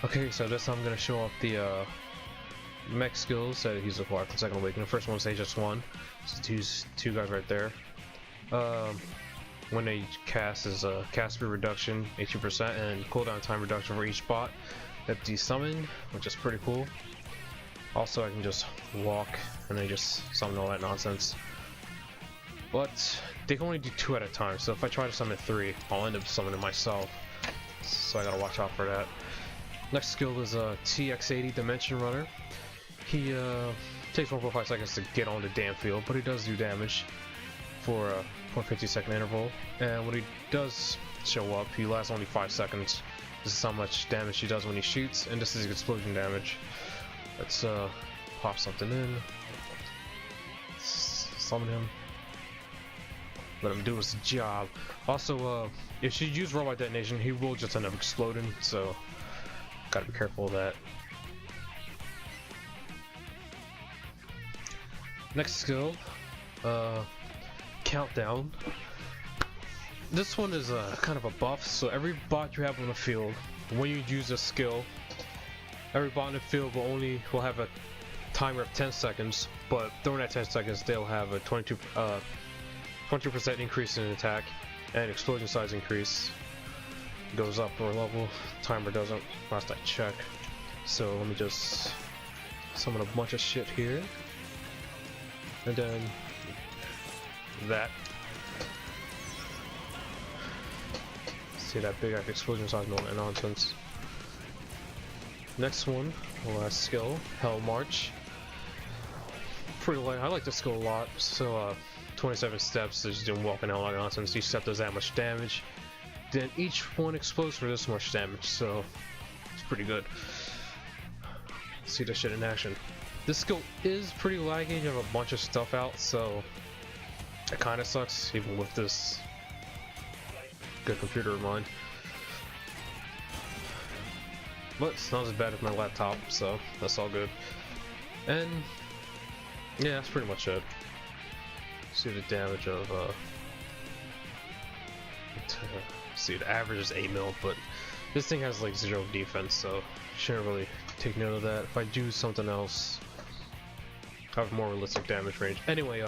Okay, so this time I'm gonna show off the mech skills that he's acquired from Second Awakening. The first one is HS1. So two guys right there. When they cast is a cast speed reduction 80% and cooldown time reduction for each bot that desummon, which is pretty cool. Also, I can just walk and then just summon all that nonsense. But they can only do 2 at a time, so if I try to summon 3, I'll end up summoning myself. So I gotta watch out for that. Next skill is a TX80 Dimension Runner. He takes 1.5 seconds to get on the damn field, but he does do damage for a 0.50-second interval. And when he does show up, he lasts only 5 seconds. This is how much damage he does when he shoots, and this is explosion damage. Let's pop something in. Summon him. Let him do his job. Also, if you use robot detonation, he will just end up exploding, so gotta be careful of that. Next skill, Countdown. This one is kind of a buff, so every bot you have on the field, when you use this skill, every bot in the field will have a timer of 10 seconds, but during that 10 seconds they'll have a 20% increase in attack and explosion size increase. Goes up per level, timer doesn't, last I check. So let me just summon a bunch of shit here. And then that. See that big ass explosion size nonsense. Next one, last skill, Hell March. Pretty light. I like this skill a lot. So 27 steps, just doing walking out like nonsense. Each step does that much damage. Then each one explodes for this much damage, so it's pretty good. See this shit in action. This skill is pretty laggy. You have a bunch of stuff out, so it kind of sucks, even with this good computer of mine. But it's not as bad as my laptop, so that's all good. And yeah, that's pretty much it. See the damage of see, the average is 8 mil, but this thing has like 0 defense, so shouldn't really take note of that. If I do something else, I have more realistic damage range. Anyway,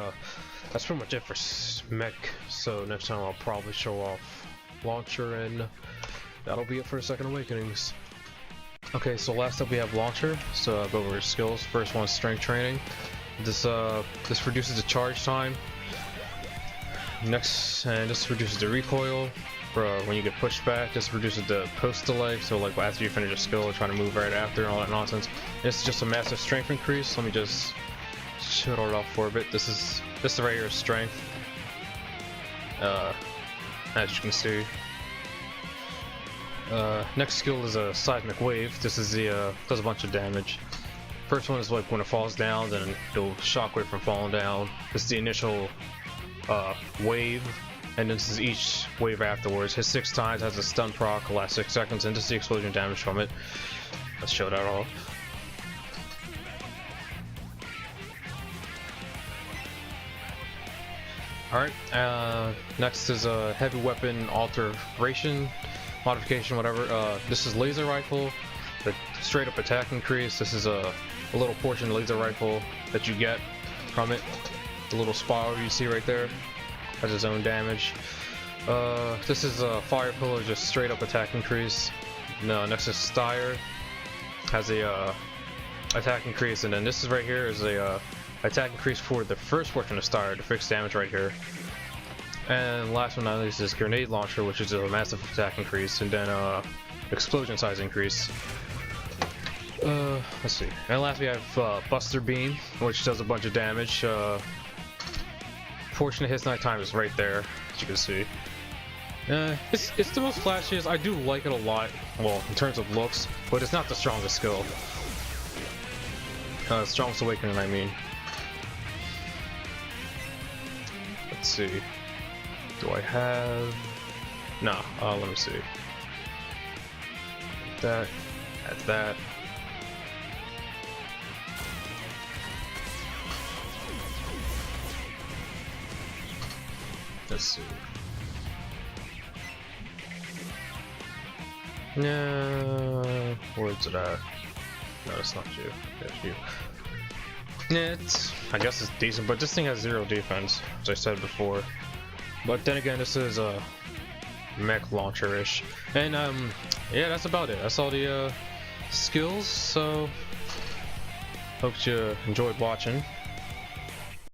that's pretty much it for mech. So next time I'll probably show off Launcher, and that'll be it for Second Awakenings. Okay, so last up we have Launcher. So I'll go over his skills. First one is Strength Training. This reduces the charge time. Next, and this reduces the recoil for when you get pushed back. This reduces the post delay, so like after you finish a skill, trying to move right after and all that nonsense. This is just a massive strength increase. Let me just shut it off for a bit. This is right here is strength. As you can see. Next skill is a Seismic Wave. This is the does a bunch of damage. First one is like when it falls down, then it'll shockwave from falling down. This is the initial wave, and this is each wave afterwards. Hits 6 times, has a stun proc, lasts 6 seconds, and this is the explosion damage from it. Let's show that off. Alright, next is a heavy weapon alteration, modification, whatever. This is laser rifle, the straight up attack increase. This is a little portion laser rifle that you get from it. The little spiral you see right there has its own damage. This is a fire pillar, just straight up attack increase. No, next is Styre, has a attack increase, and then this is right here is a attack increase for the first portion of Styre, the fixed damage right here. And last but not least is Grenade Launcher, which is a massive attack increase, and then explosion size increase. Let's see. And last we have Buster Beam, which does a bunch of damage. Portion of his nighttime is right there, as you can see. It's the most flashiest. I do like it a lot, well, in terms of looks, but it's not the strongest skill. Strongest Awakening, I mean. Let's see. Do I have... No, let me see. That, add that. Let's see. No, where's it at? No, it's not you. It's you. Yeah, I guess it's decent, but this thing has 0 defense, as I said before. But then again, this is a mech launcher-ish. And yeah, that's about it. That's all the skills. So hope you enjoyed watching.